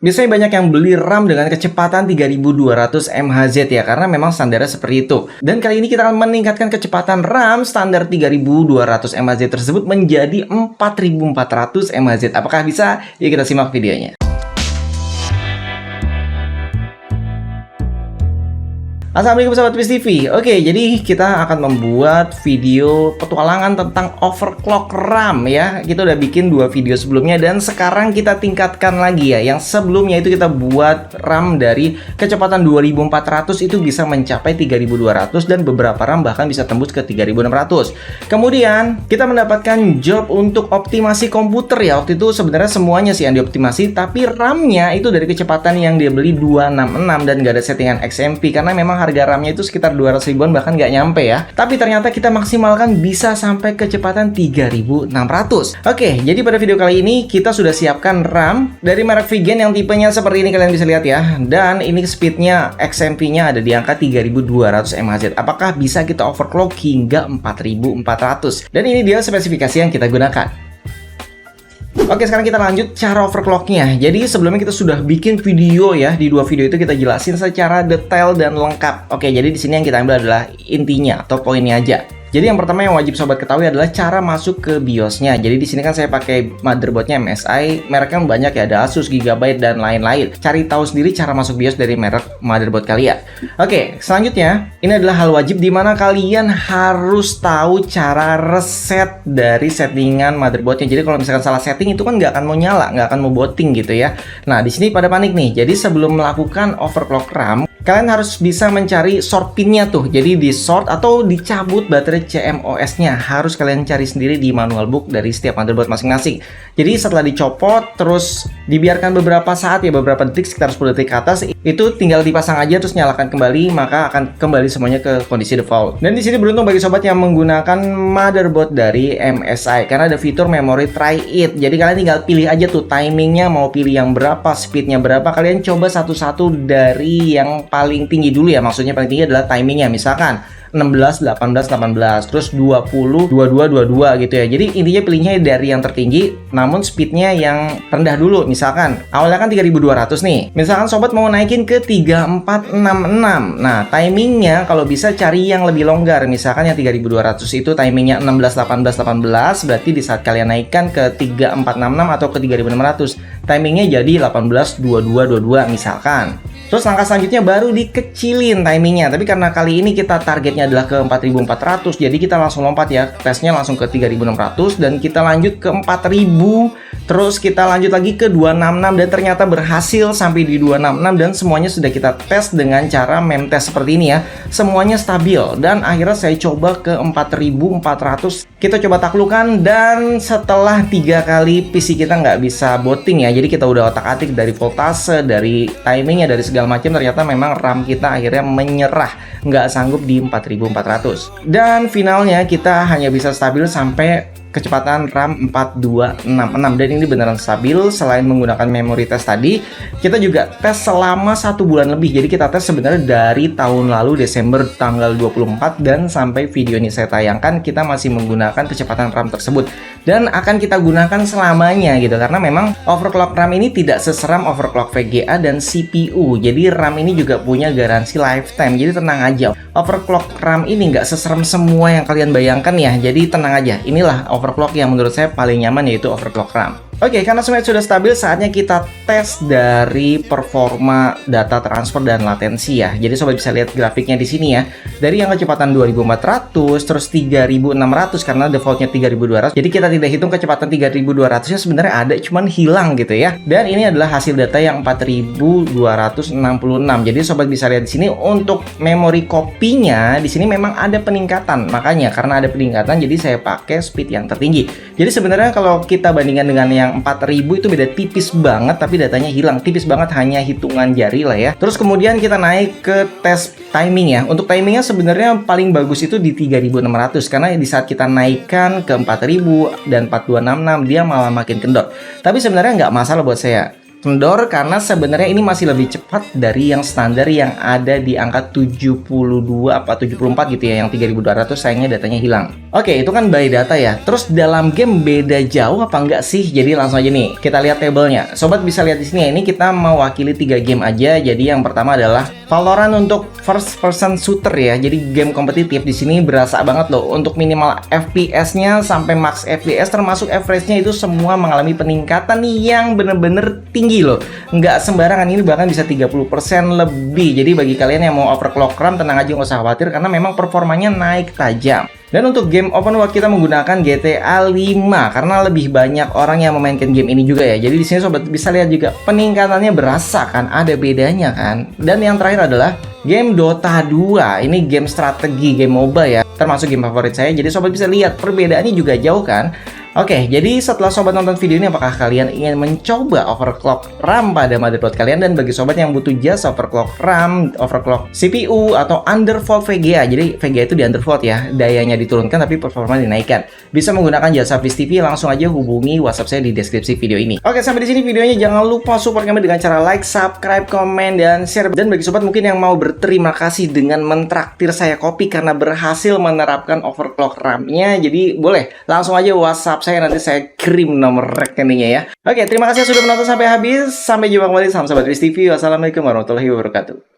Biasanya banyak yang beli RAM dengan kecepatan 3200 MHz ya, karena memang standarnya seperti itu. Dan kali ini kita akan meningkatkan kecepatan RAM standar 3200 MHz tersebut menjadi 4400 MHz. Apakah bisa? Yuk kita simak videonya. Assalamualaikum sahabat Twist TV. Oke, jadi kita akan membuat video petualangan tentang overclock RAM ya. Kita udah bikin 2 video sebelumnya dan sekarang kita tingkatkan lagi ya. Yang sebelumnya itu kita buat RAM dari kecepatan 2400 itu bisa mencapai 3200 dan beberapa RAM bahkan bisa tembus ke 3600. Kemudian kita mendapatkan job untuk optimasi komputer ya. Waktu itu sebenarnya semuanya sih yang dioptimasi, tapi RAM-nya itu dari kecepatan yang dia beli 266 dan gak ada settingan XMP karena memang harga RAM-nya itu sekitar 200 ribuan bahkan nggak nyampe ya. Tapi ternyata kita maksimalkan bisa sampai kecepatan 3600. Oke, jadi pada video kali ini kita sudah siapkan RAM dari merek Vigen yang tipenya seperti ini, kalian bisa lihat ya. Dan ini speednya XMP-nya ada di angka 3200 MHz. Apakah bisa kita overclock hingga 4400? Dan ini dia spesifikasi yang kita gunakan. Oke, sekarang kita lanjut cara overclocknya. Jadi sebelumnya kita sudah bikin video ya. Di 2 video itu kita jelasin secara detail dan lengkap. Oke, jadi di sini yang kita ambil adalah intinya atau poinnya aja. Jadi yang pertama yang wajib sobat ketahui adalah cara masuk ke BIOS-nya. Jadi di sini kan saya pakai motherboardnya MSI, mereknya banyak ya, ada Asus, Gigabyte dan lain-lain. Cari tahu sendiri cara masuk BIOS dari merek motherboard kalian. Oke, selanjutnya ini adalah hal wajib di mana kalian harus tahu cara reset dari settingan motherboardnya. Jadi kalau misalkan salah setting itu kan nggak akan mau nyala, nggak akan mau booting gitu ya. Nah di sini pada panik nih. Jadi sebelum melakukan overclock RAM, kalian harus bisa mencari short pinnya tuh. Jadi di short atau dicabut baterai CMOS-nya. Harus kalian cari sendiri di manual book dari setiap motherboard masing-masing. Jadi setelah dicopot terus dibiarkan beberapa saat ya, beberapa detik, sekitar 10 detik ke atas, itu tinggal dipasang aja terus nyalakan kembali, maka akan kembali semuanya ke kondisi default. Dan di sini beruntung bagi sobat yang menggunakan motherboard dari MSI karena ada fitur memory try it. Jadi kalian tinggal pilih aja tuh timingnya, mau pilih yang berapa, speednya berapa. Kalian coba satu-satu dari yang paling tinggi dulu ya. Maksudnya paling tinggi adalah timingnya, misalkan 16, 18, 18, terus 20, 22, 22 gitu ya. Jadi intinya pilihnya dari yang tertinggi, namun speednya yang rendah dulu. Misalkan awalnya kan 3200 nih. Misalkan sobat mau naikin ke 3466. Nah, timingnya kalau bisa cari yang lebih longgar. Misalkan yang 3200 itu timingnya 16, 18, 18, berarti di saat kalian naikkan ke 3466 atau ke 3600, timingnya jadi 18, 22, 22 misalkan. Terus langkah selanjutnya baru dikecilin timingnya. Tapi karena kali ini kita targetnya adalah ke 4400, jadi kita langsung lompat ya. Tesnya langsung ke 3600 dan kita lanjut ke 4000. Terus kita lanjut lagi ke 266 dan ternyata berhasil sampai di 266 dan semuanya sudah kita tes dengan cara memtest seperti ini ya. Semuanya stabil dan akhirnya saya coba ke 4400. Kita coba taklukkan dan setelah 3 kali PC kita nggak bisa booting ya. Jadi kita udah otak-atik dari voltase, dari timingnya, dari segala macam, ternyata memang RAM kita akhirnya menyerah, nggak sanggup di 4400 dan finalnya kita hanya bisa stabil sampai kecepatan RAM 4266 dan ini beneran stabil. Selain menggunakan memory test tadi, kita juga tes selama 1 bulan lebih. Jadi kita tes sebenarnya dari tahun lalu Desember tanggal 24 dan sampai video ini saya tayangkan kita masih menggunakan kecepatan RAM tersebut dan akan kita gunakan selamanya gitu, karena memang overclock RAM ini tidak seseram overclock VGA dan CPU. Jadi RAM ini juga punya garansi lifetime, jadi tenang aja. Overclock RAM ini nggak seserem semua yang kalian bayangkan ya, jadi tenang aja. Inilah overclock yang menurut saya paling nyaman, yaitu overclock RAM. Oke, karena semuanya sudah stabil, saatnya kita tes dari performa data transfer dan latensi ya. Jadi sobat bisa lihat grafiknya di sini ya. Dari yang kecepatan 2400 terus 3600 karena defaultnya 3200. Jadi kita tidak hitung kecepatan 3200-nya sebenarnya ada, cuman hilang gitu ya. Dan ini adalah hasil data yang 4266. Jadi sobat bisa lihat di sini untuk memori kopinya di sini memang ada peningkatan. Makanya karena ada peningkatan jadi saya pakai speed yang tertinggi. Jadi sebenarnya kalau kita bandingkan dengan yang 4000 itu beda tipis banget, tapi datanya hilang tipis banget, hanya hitungan jari lah ya. Terus kemudian kita naik ke tes timing ya. Untuk timingnya sebenarnya paling bagus itu di 3600 karena di saat kita naikkan ke 4000 dan 4266 dia malah makin kendor. Tapi sebenarnya nggak masalah buat saya. kendor karena sebenarnya ini masih lebih cepat dari yang standar yang ada di angka 72 apa 74 gitu ya, yang 3200 sayangnya datanya hilang. Oke, itu kan by data ya. Terus dalam game beda jauh apa enggak sih? Jadi langsung aja nih, kita lihat tabelnya. Sobat bisa lihat di sini ya, ini kita mewakili 3 game aja. Jadi yang pertama adalah Valorant untuk first person shooter ya. Jadi game kompetitif di sini berasa banget loh. Untuk minimal FPS-nya sampai max FPS termasuk average-nya itu semua mengalami peningkatan yang bener-bener tinggi loh. Nggak sembarangan, ini bahkan bisa 30% lebih. Jadi bagi kalian yang mau overclock RAM, tenang aja, nggak usah khawatir karena memang performanya naik tajam. Dan untuk game open world kita menggunakan GTA 5 karena lebih banyak orang yang memainkan game ini juga ya. Jadi di sini sobat bisa lihat juga peningkatannya berasa kan, ada bedanya kan. Dan yang terakhir adalah game Dota 2. Ini game strategi, game MOBA ya. Termasuk game favorit saya. Jadi sobat bisa lihat perbedaannya juga jauh kan. Oke, jadi setelah sobat nonton video ini, apakah kalian ingin mencoba overclock RAM pada motherboard kalian? Dan bagi sobat yang butuh jasa overclock RAM, overclock CPU, atau undervolt VGA, jadi VGA itu di undervolt ya, dayanya diturunkan tapi performa dinaikkan, bisa menggunakan jasa Viz TV, langsung aja hubungi WhatsApp saya di deskripsi video ini. Oke, sampai di sini videonya. Jangan lupa support kami dengan cara like, subscribe, komen, dan share. Dan bagi sobat mungkin yang mau berterima kasih dengan mentraktir saya kopi karena berhasil menerapkan overclock RAM-nya, jadi boleh langsung aja WhatsApp saya, nanti saya kirim nomor rekeningnya ya. Oke, terima kasih sudah menonton sampai habis. Sampai jumpa kembali. Salam Sobat Viz TV. Wassalamualaikum warahmatullahi wabarakatuh.